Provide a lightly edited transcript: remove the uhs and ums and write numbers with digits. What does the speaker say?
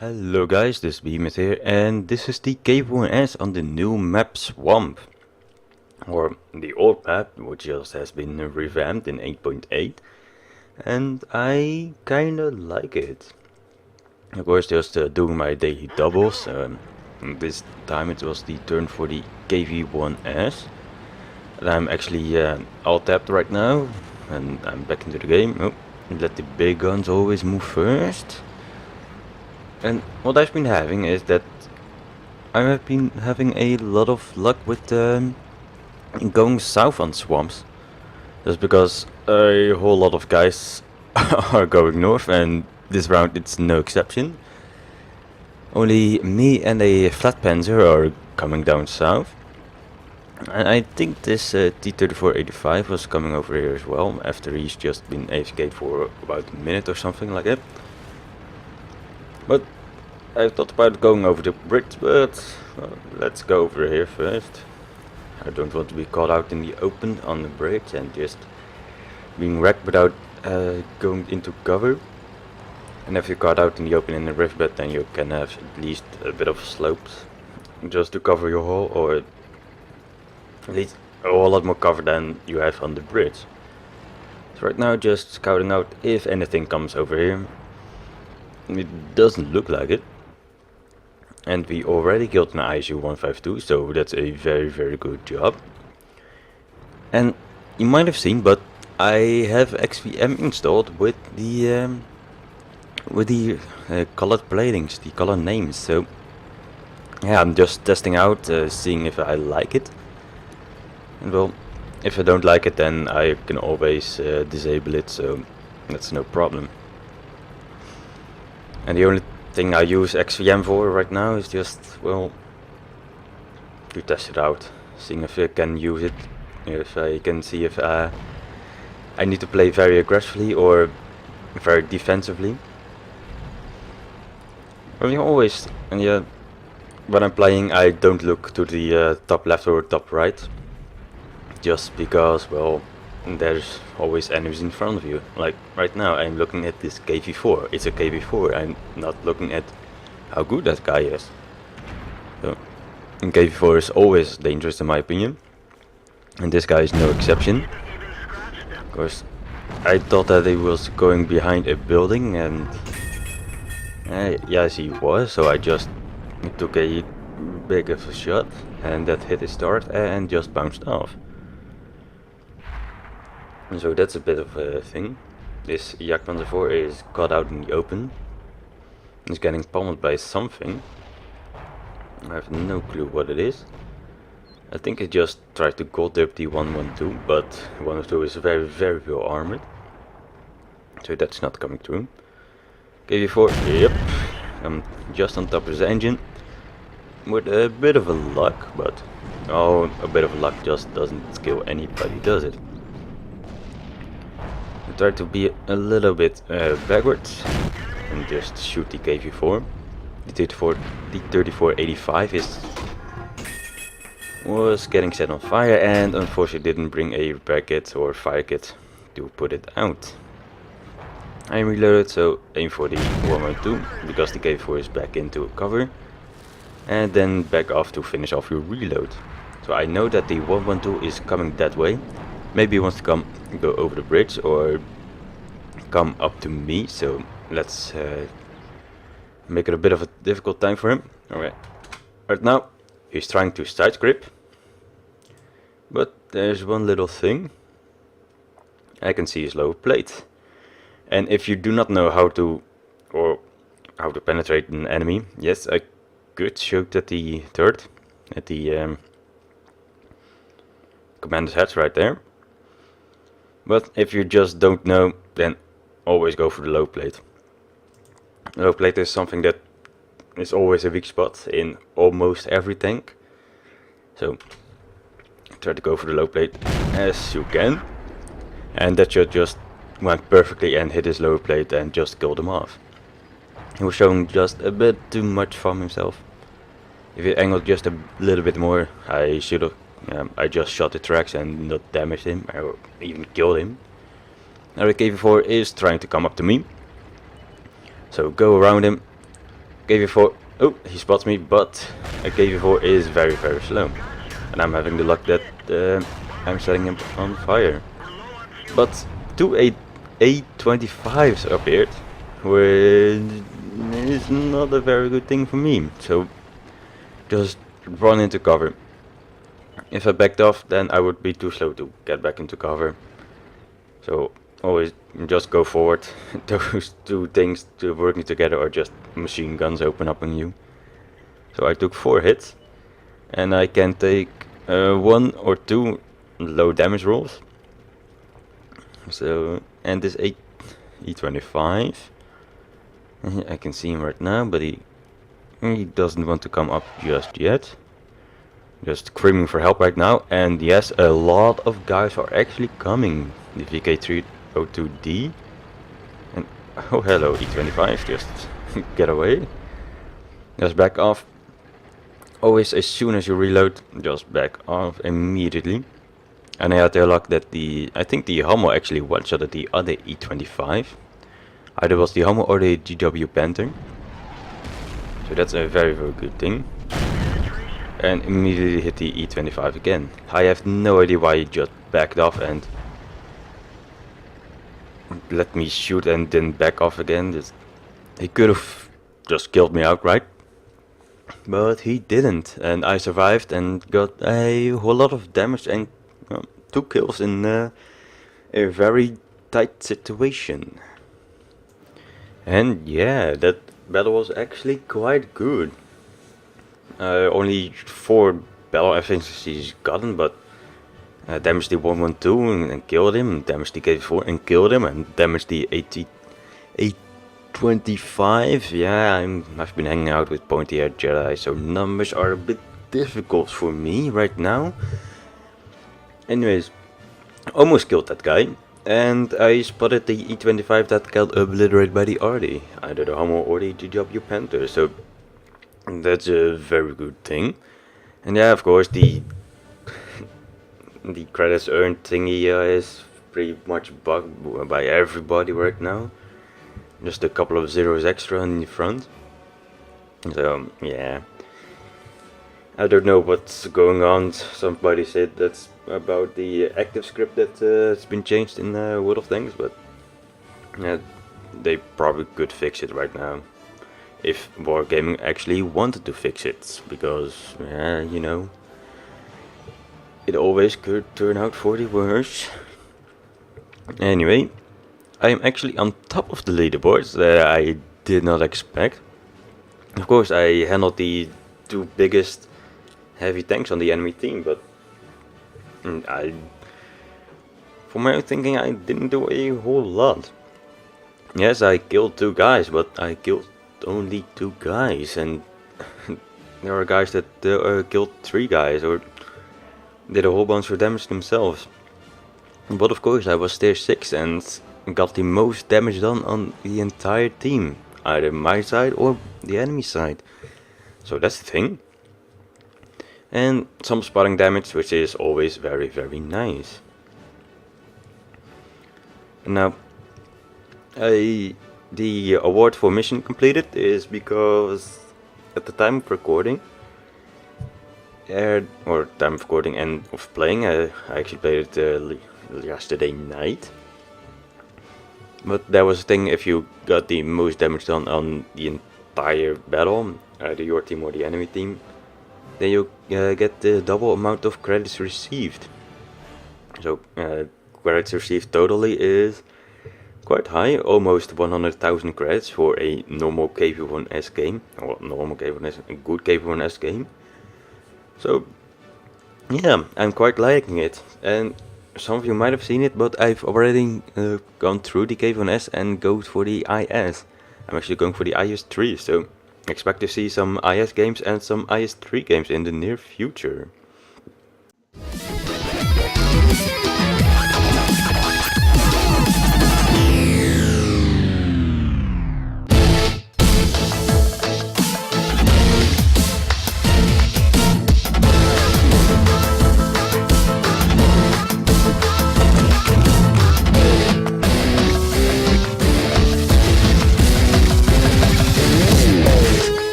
Hello guys, this is Behemoth here, and this is the KV-1S on the new map Swamp. Or the old map, which just has been revamped in 8.8, and I kinda like it. Of course, just doing my daily doubles. This time it was the turn for the KV-1S. And I'm actually all tapped right now, and I'm back into the game. Oh, let the big guns always move first. And what I've been having is that I have been having a lot of luck with going south on swamps. Just because a whole lot of guys are going north, and this round it's no exception. Only me and a flat panzer are coming down south. And I think this T-3485 was coming over here as well, after he's just been AFK'd for about a minute or something like that. But I thought about going over the bridge, but let's go over here first. I don't want to be caught out in the open on the bridge and just being wrecked without going into cover. And if you're caught out in the open in the riverbed, then you can have at least a bit of slopes just to cover your hull, or at least a whole lot more cover than you have on the bridge. So right now just scouting out if anything comes over here. It doesn't look like it. And we already killed an ISU-152, so that's a very good job. And you might have seen, but I have XVM installed with the colored platings, the color names. So yeah, I'm just testing out, seeing if I like it. And well, if I don't like it, then I can always disable it, so that's no problem. And the only thing I use XVM for right now is just, well, to test it out, seeing if I can use it, if I can see if I need to play very aggressively or very defensively. Well, you always, and yeah, when I'm playing I don't look to the top left or top right, just because, well, there's always enemies in front of you. Like right now I'm looking at this KV-4, it's a KV-4, I'm not looking at how good that guy is. So, and KV-4 is always dangerous in my opinion, and this guy is no exception. Of course, I thought that he was going behind a building, and yes he was, so I just took a big of a shot, and that hit his start and just bounced off. So that's a bit of a thing. This Yak-Panzer IV is caught out in the open. He's getting pummeled by something. I have no clue what it is. I think he just tried to gold dip the 112, but 112 is very well armored. So that's not coming through. KV-4, yep. I'm just on top of his engine. With a bit of a luck, but oh, a bit of luck just doesn't kill anybody, does it? Try to be a little bit backwards and just shoot the KV-4. The T-3485 was getting set on fire, and unfortunately didn't bring a repair kit or fire kit to put it out. I am reloaded, so aim for the 112 because the KV-4 is back into cover, and then back off to finish off your reload. So I know that the 112 is coming that way. Maybe he wants to go over the bridge or come up to me, so let's make it a bit of a difficult time for him. Alright, right now he's trying to side script, but there's one little thing. I can see his lower plate, and if you do not know how to penetrate an enemy, yes, I could shoot at the turret, at the commander's head right there. But if you just don't know, then always go for the low plate. Low plate is something that is always a weak spot in almost every tank. So try to go for the low plate as you can. And that shot just went perfectly and hit his lower plate and just killed him off. He was showing just a bit too much from himself. If he angled just a little bit more, I should have. I just shot the tracks and not damaged him or even killed him. Now the KV-4 is trying to come up to me, so go around him KV-4, oh, he spots me, but a KV-4 is very slow. And I'm having the luck that I'm setting him on fire. But two A25s appeared, which is not a very good thing for me. So just run into cover. If I backed off, then I would be too slow to get back into cover. So always just go forward. Those two things working together are just machine guns open up on you. So I took 4 hits, and I can take 1 or 2 low damage rolls. So, and this E25, I can see him right now, but he doesn't want to come up just yet. Just screaming for help right now, and yes, a lot of guys are actually coming. The VK302D, and oh hello E25, just get away. Just back off. Always as soon as you reload, just back off immediately. And I had the luck that I think the Hummel actually one-shotted the other E25. Either was the Hummel or the GW Panther. So that's a very good thing. And immediately hit the E25 again. I have no idea why he just backed off and let me shoot and then back off again. He could have just killed me outright, but he didn't, and I survived and got a whole lot of damage and 2 kills in a very tight situation. And yeah, that battle was actually quite good. Only 4 battle efficiencies gotten, but damaged the 112 and killed him, damaged the KV-4 and killed him, and damaged the 825. Yeah, I've been hanging out with pointy-haired Jedi, so numbers are a bit difficult for me right now. Anyways, almost killed that guy, and I spotted the E25 that got obliterated by the RD, either the Hummel or the GW Panther, so that's a very good thing. And yeah, of course, the credits earned thingy is pretty much bugged by everybody right now. Just a couple of zeros extra in the front. So yeah, I don't know what's going on. Somebody said that's about the active script that has been changed in World of Tanks, but yeah, they probably could fix it right now. If Wargaming actually wanted to fix it, because, you know, it always could turn out for the worse. Anyway, I am actually on top of the leaderboards that I did not expect. Of course, I handled the 2 biggest heavy tanks on the enemy team, but for my own thinking, I didn't do a whole lot. Yes, I killed 2 guys, but I killed only 2 guys, and there are guys that killed 3 guys or did a whole bunch of damage themselves. But of course I was tier 6 and got the most damage done on the entire team, either my side or the enemy side. So that's the thing. And some spotting damage, which is always very nice. Now the award for mission completed is because at the time of recording, or time of recording and of playing, I actually played it yesterday night. But there was a thing, if you got the most damage done on the entire battle, either your team or the enemy team, then you get the double amount of credits received. So credits received totally is quite high, almost 100,000 credits for a normal KV-1S game, or normal KV-1S, a good KV-1S game. So yeah, I'm quite liking it, and some of you might have seen it, but I've already gone through the KV-1S and go for the IS. I'm actually going for the IS-3, so expect to see some IS games and some IS-3 games in the near future.